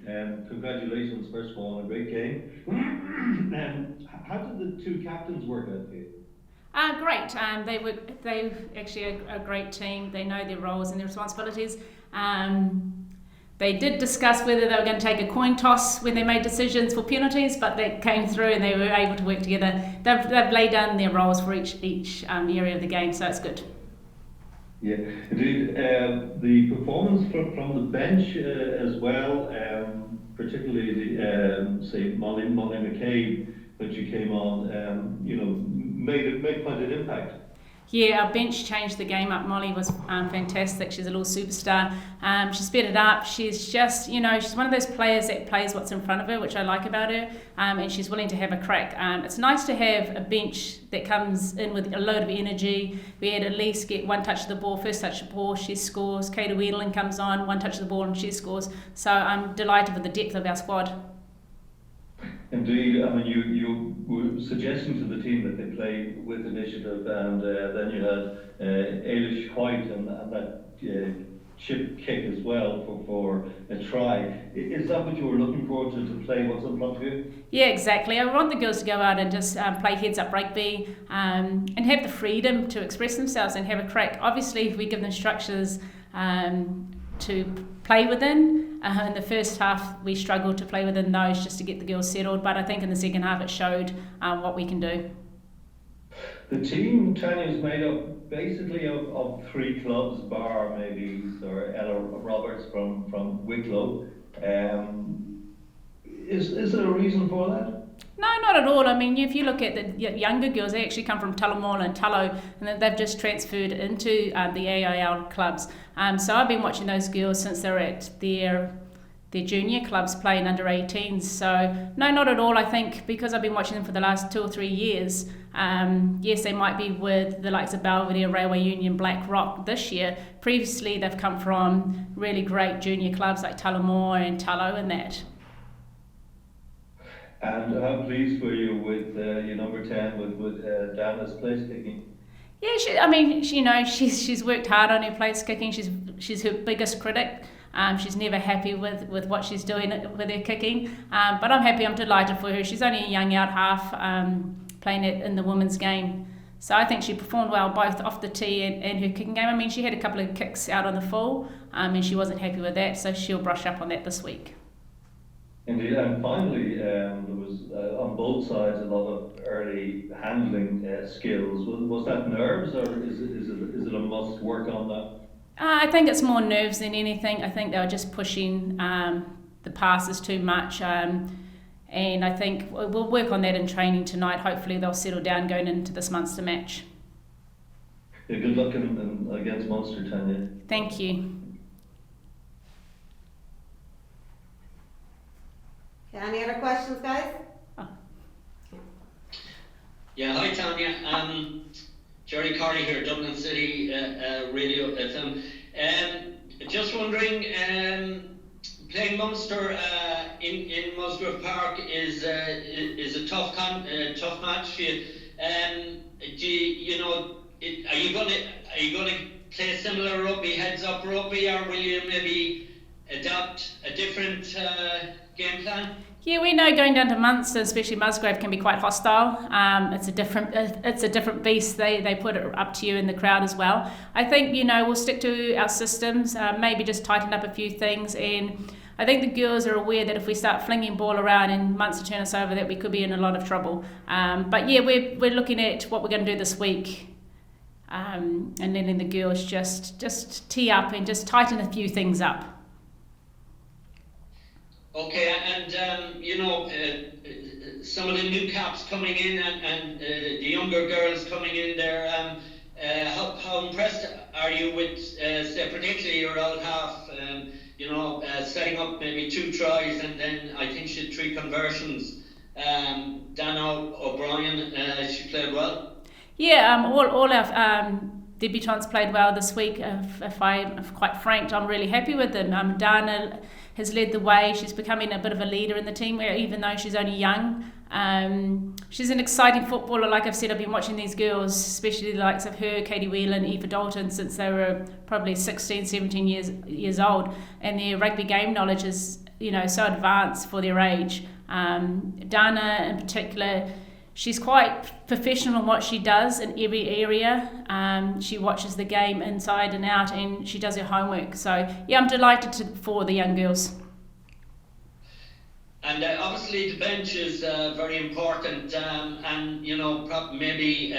Congratulations, first of all, on a great game. How did the two captains work out for you? Great. They actually a great team. They know their roles and their responsibilities. They did discuss whether they were going to take a coin toss when they made decisions for penalties, but they came through and they were able to work together. They've laid down their roles for each area of the game, so it's good. Yeah, indeed. The performance from the bench as well, particularly say Molly McCabe when she came on, made quite an impact. Yeah, our bench changed the game up. Molly was fantastic. She's a little superstar. She sped it up. She's just, she's one of those players that plays what's in front of her, which I like about her, and she's willing to have a crack. It's nice to have a bench that comes in with a load of energy. We had at least get one touch of the ball, first touch of the ball, she scores. Katie Whelan comes on, one touch of the ball and she scores. So I'm delighted with the depth of our squad. Indeed, I mean, you were suggesting to the team that they play with initiative, and then you had Ailish White and that chip kick as well for a try. Is that what you were looking forward to play what's in front of you? Yeah, exactly. I want the girls to go out and just play heads-up rugby and have the freedom to express themselves and have a crack. Obviously, if we give them structures to play within. In the first half, we struggled to play within those just to get the girls settled, but I think in the second half it showed what we can do. The team, Tania, is made up basically of three clubs, bar maybe Ella Roberts from Wicklow. Is there a reason for that? No, not at all. I mean, if you look at the younger girls, they actually come from Tullamore and Tullow, and they've just transferred into the AIL clubs. So I've been watching those girls since they're at their junior clubs playing under 18s. So no, not at all. I think because I've been watching them for the last 2 or 3 years, yes, they might be with the likes of Belvedere, Railway Union, Black Rock this year. Previously, they've come from really great junior clubs like Tullamore and Tullow and that. And how pleased were you with your number 10 with Dana's place kicking? Yeah, she's worked hard on her place kicking. She's her biggest critic. She's never happy with what she's doing with her kicking. But I'm happy. I'm delighted for her. She's only a young out half playing it in the women's game. So I think she performed well both off the tee and her kicking game. I mean, she had a couple of kicks out on the full, and she wasn't happy with that. So she'll brush up on that this week. Indeed, and finally, there was on both sides a lot of early handling skills. Was that nerves, or is it a must work on that? I think it's more nerves than anything. I think they were just pushing the passes too much, and I think we'll work on that in training tonight. Hopefully, they'll settle down going into this Munster match. Yeah, good luck against Munster, Tania. Thank you. Any other questions, guys? Yeah, hi Tania. Jerry Carney here, Dublin City Radio FM. Just wondering, playing Munster in Musgrave Park is a tough match for you. Are you gonna play similar rugby, heads up rugby, or will you maybe adopt a different game plan? Yeah, we know going down to Munster, especially Musgrave, can be quite hostile. It's a different beast. They put it up to you in the crowd as well. I think we'll stick to our systems, maybe just tighten up a few things, and I think the girls are aware that if we start flinging ball around and Munster turn us over, that we could be in a lot of trouble. But yeah, we're looking at what we're going to do this week, and letting the girls just tee up and just tighten a few things up. Okay, and some of the new caps coming in and the younger girls coming in there, how impressed are you with, say, particularly your old half, setting up maybe 2 tries and then I think she had 3 conversions. Dana O'Brien, she played well. Yeah, all our debutants played well this week. If I'm quite frank, I'm really happy with them. Dana has led the way. She's becoming a bit of a leader in the team, even though she's only young. She's an exciting footballer. Like I've said, I've been watching these girls, especially the likes of her, Katie Whelan, Eva Dalton, since they were probably 16, 17 years old, and their rugby game knowledge is so advanced for their age. Dana in particular, she's quite professional in what she does in every area. She watches the game inside and out, and she does her homework. So yeah, I'm delighted for the young girls. And obviously the bench is very important, and maybe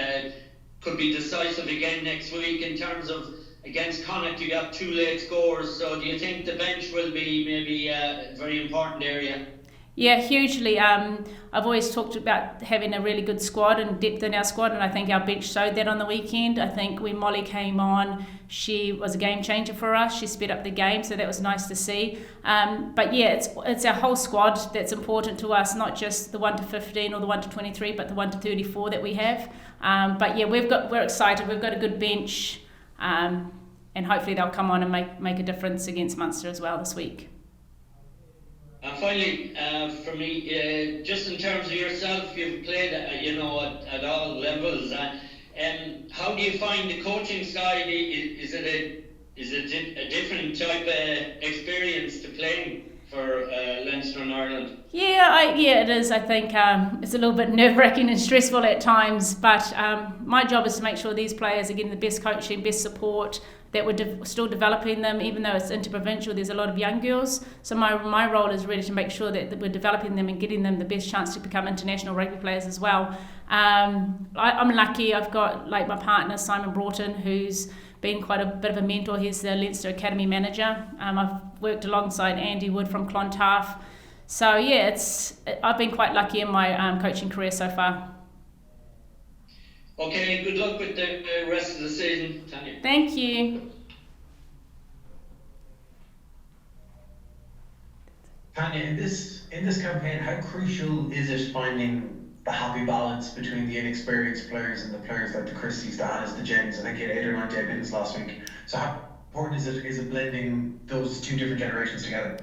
could be decisive again next week in terms of against Connacht. You got 2 late scores, so do you think the bench will be maybe a very important area? Yeah, hugely. I've always talked about having a really good squad and depth in our squad, and I think our bench showed that on the weekend. I think when Molly came on, she was a game changer for us. She sped up the game, so that was nice to see. But yeah, it's our whole squad that's important to us, not just the 1 to 15 or the 1 to 23, but the 1 to 34 that we have. But yeah, we're excited. We've got a good bench, and hopefully they'll come on and make a difference against Munster as well this week. And finally, for me, just in terms of yourself, you've played, at all levels. How do you find the coaching side? Is it a different type of experience to playing for Leinster and Ireland? Yeah, it is. I think it's a little bit nerve-wracking and stressful at times, but my job is to make sure these players are getting the best coaching, best support, that we're still developing them. Even though it's interprovincial, there's a lot of young girls. So my role is really to make sure that we're developing them and getting them the best chance to become international rugby players as well. I'm lucky. I've got like my partner Simon Broughton, who's been quite a bit of a mentor. He's the Leinster Academy manager. I've worked alongside Andy Wood from Clontarf. So yeah, I've been quite lucky in my coaching career so far. Okay, good luck with the rest of the season, Tania. Thank you. Tania, in this campaign, how crucial is it finding the happy balance between the inexperienced players and the players like the Christies, the Annas, the Jens? I think you had 8 or 9 debutants last week. So how important is it blending those 2 different generations together?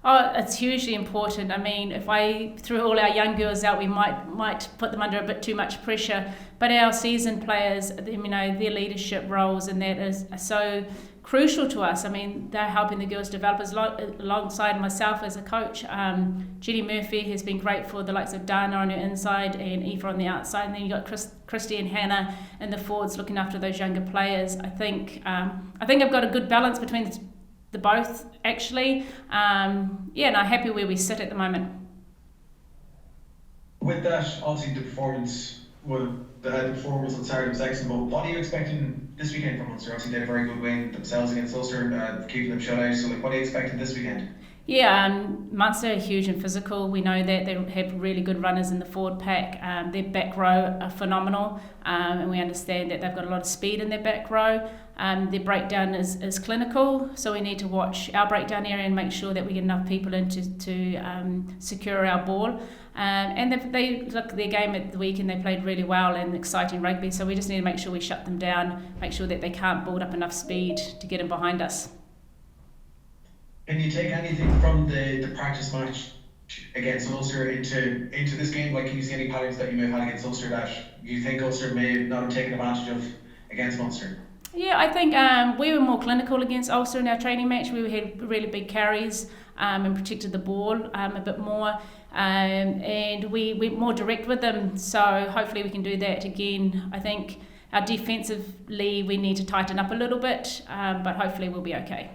Oh, it's hugely important. I mean, if I threw all our young girls out, we might put them under a bit too much pressure. But our seasoned players, their leadership roles and that is so crucial to us. I mean, they're helping the girls develop alongside myself as a coach. Jenny Murphy has been great for the likes of Dana on her inside and Aoife on the outside. And then you've got Christy and Hannah in the forwards looking after those younger players. I think I've got a good balance between the both, actually. And I'm happy where we sit at the moment. With that, obviously the performance on Saturday was excellent, but what are you expecting this weekend from Munster? Obviously they had a very good win themselves against Ulster, keeping them shut out, so what are you expecting this weekend? Yeah, Munster are huge and physical. We know that they have really good runners in the forward pack. Their back row are phenomenal, and we understand that they've got a lot of speed in their back row. Their breakdown is clinical, so we need to watch our breakdown area and make sure that we get enough people in to secure our ball. And they look at their game at the weekend, they played really well and exciting rugby, so we just need to make sure we shut them down, make sure that they can't build up enough speed to get in behind us. Can you take anything from the practice match against Ulster into this game? Like, can you see any patterns that you may have had against Ulster that you think Ulster may not have taken advantage of against Munster? Yeah, I think we were more clinical against Ulster in our training match. We had really big carries and protected the ball a bit more, and we went more direct with them. So hopefully we can do that again. I think our defensively we need to tighten up a little bit, but hopefully we'll be okay.